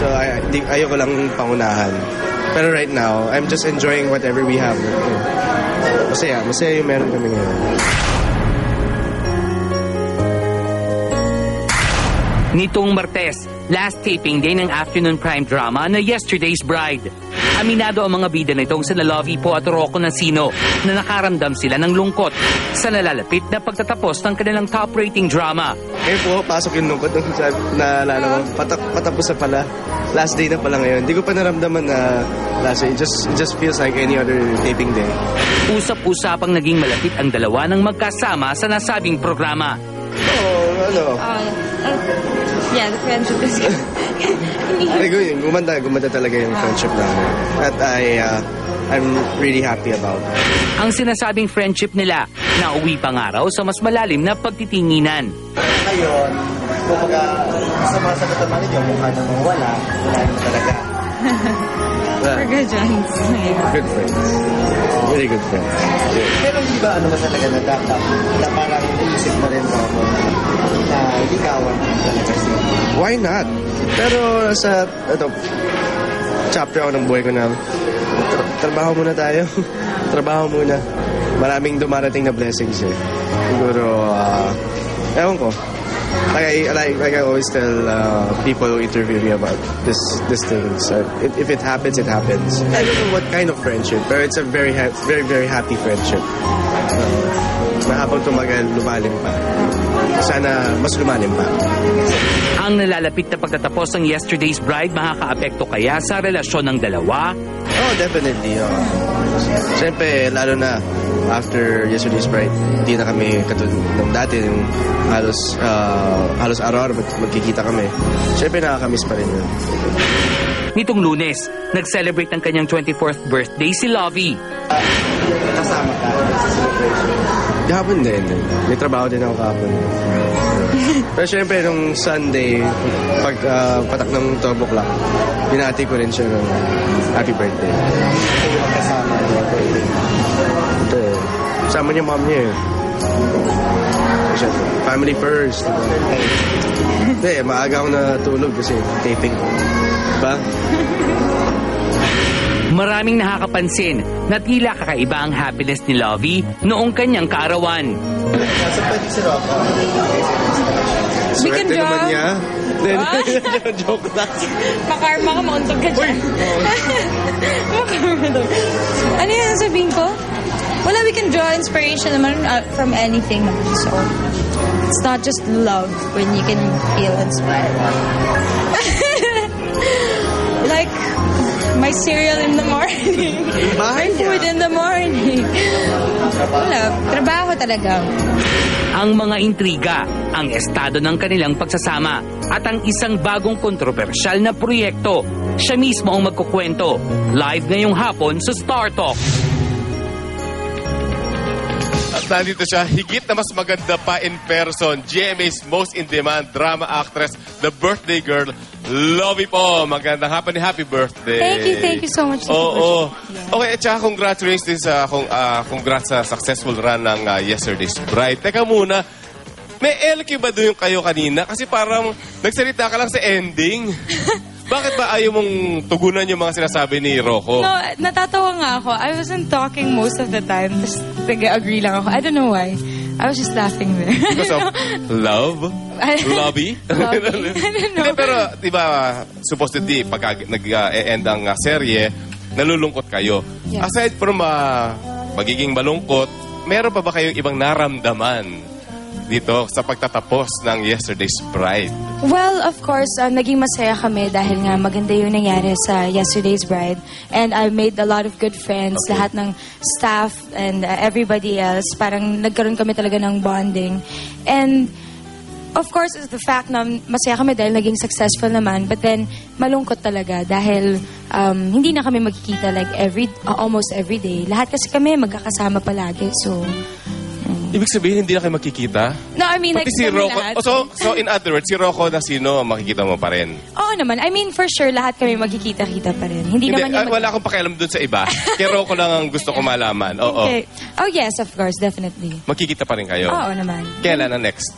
So, ayoko lang pangunahan. Pero right now, I'm just enjoying whatever we have. Masaya yung meron kami ngayon. Nitong Martes, last taping day ng afternoon prime drama na Yesterday's Bride. Aminado ang mga bida nitong sina Lovie po at Rocco Nacino na nakaramdam sila ng lungkot sa nalalapit na pagtatapos ng kanilang top rating drama. Ngayon po, pasok yung lungkot nung naalala mo. Patapos na pala. Last day na pala ngayon. Hindi ko pa naramdaman na last day. It just feels like any other taping day. Usap-usapang naging malapit ang dalawa ng magkasama sa nasabing programa. Yeah, the friendship is good. Gumanda talaga yung friendship namin. At I'm really happy about it. Ang sinasabing friendship nila, nauwi pang araw sa mas malalim na pagtitinginan. Ngayon, kumbaga, sa mga sagot naman ninyo, mukha namang wala naman talaga. We're good friends. Good friends. Really good friends. Pero hindi ba ano ba talaga na parang iisip na rin ako na ikawan talaga siya? Why not? Pero chapter ako ng buhay ko na trabaho muna tayo. Trabaho muna. Maraming dumarating na blessings eh. Siguro, ewan ko. Like I always tell people who interview me about this things. If it happens, it happens. I don't know what kind of friendship, but it's a very, very happy friendship. Habang tumagal, lumalim pa. Sana mas lumalim pa. Ang nalalapit na pagtatapos ng Yesterday's Bride makakaapekto kaya sa relasyon ng dalawa? Oh, definitely. Siyempre, lalo na after Yesterday's Bride, hindi na kami katulad ng dati, yung halos araw-araw magkikita kami. Siyempre, nakakamiss pa rin yun. Nitong Lunes, nag-celebrate ng kanyang 24th birthday si Lovie. Kasama ka sa celebration? Kahapon din. May trabaho din ako kahapon. Pero syempre, nung Sunday, pag patak ng 12 o'clock, binati ko rin siya ng happy birthday. Kasama niya. Ito eh. Kasama niya mom niya eh. Syempre, family first. Hindi, maaga ako natulog kasi taping ko. Diba? Maraming nakakapansin na tila kakaiba ang happiness ni Lovie noong kanyang kaarawan. So, pwede si Rocco. We can Swerte draw. naman niya. Joke lang. Makarma ka, mauntog ka dyan. Makarma daw. Ano yung sabihin ko? Wala, we can draw inspiration naman from anything. So, it's not just love when you can feel inspired. Like, my cereal in the morning. My food in the morning. Wala, trabaho talaga. Ang mga intriga, ang estado ng kanilang pagsasama, at ang isang bagong kontrobersyal na proyekto. Siya mismo ang magkukwento. Live ngayong hapon sa Star Talk. At nandito siya, higit na mas maganda pa in person. GMA's most in-demand drama actress, the birthday girl, Lovie po. Magandang happy birthday. Thank you so much. Oo. Yeah. Okay, at saka congratulations congrats sa successful run ng Yesterday's Bride. Teka muna, may LQ ba doon kayo kanina? Kasi parang nagsalita ka lang sa ending. Bakit ba ayaw mong tugunan yung mga sinasabi ni Rocco? No, natatawa nga ako. I wasn't talking most of the time. Just nag-agree lang ako. I don't know why. I was just laughing there. Because of love? Lobby? I don't know. Hindi, pero, di ba, supposedly, pag nag-end ang serye, nalulungkot kayo. Yeah. Aside from magiging malungkot, meron pa ba kayong ibang naramdaman dito sa pagtatapos ng Yesterday's Bride? Well, of course, naging masaya kami dahil nga maganda yung nangyari sa Yesterday's Bride. And I made a lot of good friends. Okay. Lahat ng staff and everybody else. Parang nagkaroon kami talaga ng bonding. And of course, it's the fact na masaya kami dahil naging successful naman. But then, malungkot talaga dahil hindi na kami magkikita like almost every day. Lahat kasi kami magkakasama palagi. So, Ibig sabihin, hindi na kayo makikita? no, I mean, Pati like, si kami Rocco. lahat. So, in other words, si Rocco Nacino, makikita mo pa rin? Oo naman. I mean, for sure, lahat kami magkikita-kita pa rin. Hindi naman yung wala akong pakialam dun sa iba. Kaya Rocco lang ang gusto ko malaman. Oo. Okay. Oh, yes, of course. Definitely. Makikita pa rin kayo? Oo naman. Kailan ang next?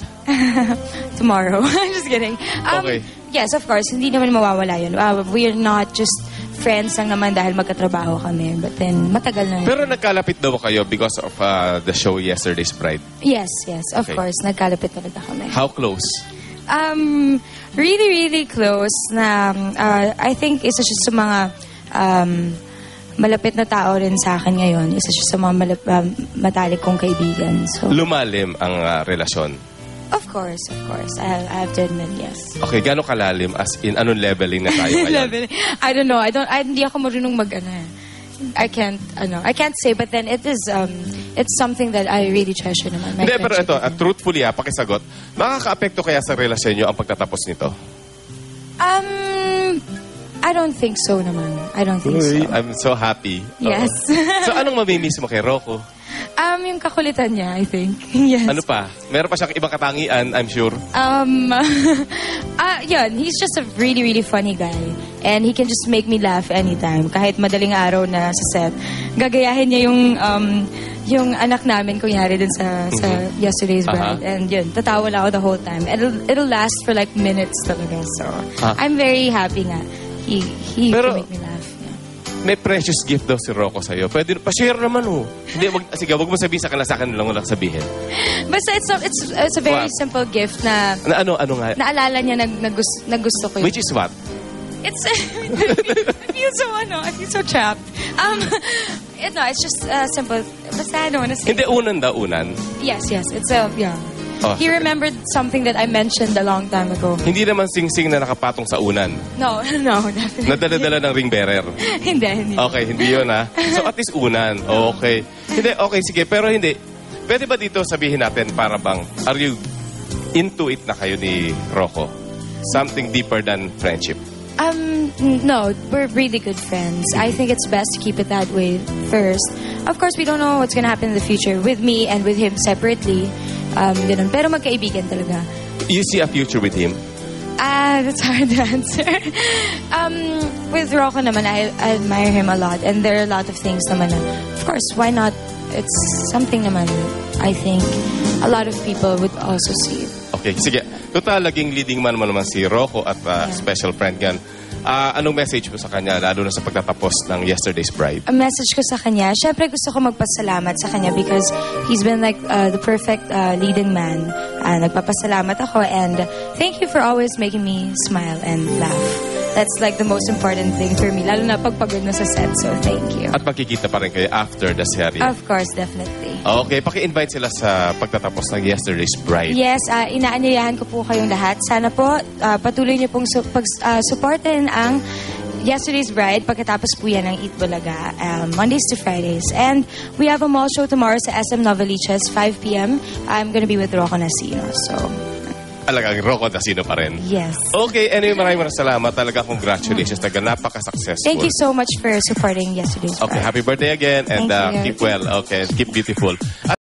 Tomorrow. I'm just kidding. Okay. yes, of course, hindi naman mawawala yun. We're not just friends lang naman dahil magkatrabaho kami. But then, matagal na yun. Pero nagkalapit daw kayo because of the show Yesterday's Bride. Yes, of Okay. course. Nagkalapit talaga kami. How close? Really, really close na I think isa siya sa mga malapit na tao rin sa akin ngayon. Isa siya sa mga matalik kong kaibigan. So, Lumalim ang relasyon. of course. I have to admit, yes. Okay, gano'ng kalalim? As in, anong leveling na tayo ngayon? I don't know. Hindi ako marunong I can't say, but then it is, it's something that I really treasure naman. My Hindi, pero friendship ito, with him. truthfully pakisagot, makaka-apekto kaya sa relasyon nyo ang pagtatapos nito? I don't think so naman. I don't think so. I'm so happy. Yes. Oo. So, anong mamimiss mo kay Rocco? Yung kakulitan niya, I think. Yes. Ano pa? Meron pa siyang ibang katangian, I'm sure. Yun, he's just a really, really funny guy. And he can just make me laugh anytime. Kahit madaling araw na sa set. Gagayahin niya yung anak namin, kunyari din sa Yesterday's Bride. And yun, tatawa lang ako the whole time. It'll last for like minutes talaga. So, I'm very happy nga. He Pero, can make me laugh. Yeah. May precious gift daw si Rocco sa'yo. Pwede, pa-share naman Hindi, sige, wag mo sabihin sa akin lang lang sabihin. Basta it's a very What? simple gift na Ano nga? naalala niya na gusto ko yun. Which is what? It's I feel so trapped. It's just simple. Basta I don't wanna say. Hindi, unan. Yes. It's yeah. Oh, He remembered something that I mentioned a long time ago. Hindi naman sing-sing na nakapatong sa unan. No, definitely. Nadala-dala ng ring bearer. hindi. Okay, hindi yun So at least unan. Okay. Hindi, okay, sige. Pero hindi. Pwede ba dito sabihin natin para bang, are you into it na kayo ni Rocco? Something deeper than friendship? No, we're really good friends. I think it's best to keep it that way first. Of course, we don't know what's gonna happen in the future with me and with him separately. Ganun. Pero magkaibigan talaga. You see a future with him? That's hard to answer. With Rocco naman, I admire him a lot. And there are a lot of things naman na, of course, why not? It's something naman I think a lot of people would also see. Okay, sige. Total, laging leading man mo naman si Rocco at special friend yan. Anong message mo sa kanya, lalo na sa pagtatapos ng Yesterday's Bride? A message ko sa kanya, syempre gusto ko magpasalamat sa kanya because he's been like the perfect leading man. Nagpapasalamat ako and thank you for always making me smile and laugh. That's like the most important thing for me, lalo na pagpagod na sa set. So thank you. At magkikita pa rin kayo after the series. Of course, definitely. Okay, paki-invite sila sa pagtatapos ng Yesterday's Bride. Yes, inaanyayahan ko po kayong lahat. Sana po patuloy niyo pong supportin ang Yesterday's Bride pagkatapos po yan ng Eat Bulaga, Mondays to Fridays. And we have a mall show tomorrow sa SM Novaliches, 5 p.m. I'm gonna be with Rocco Nasino. So, Alagang Rocco Nasino pa rin. yes. Okay, anyway, maraming salamat. Talaga congratulations. Talaga napaka-successful. Thank you so much for supporting Yesterday's Bride. Okay, happy birthday again and Thank you. keep well. Okay, keep beautiful.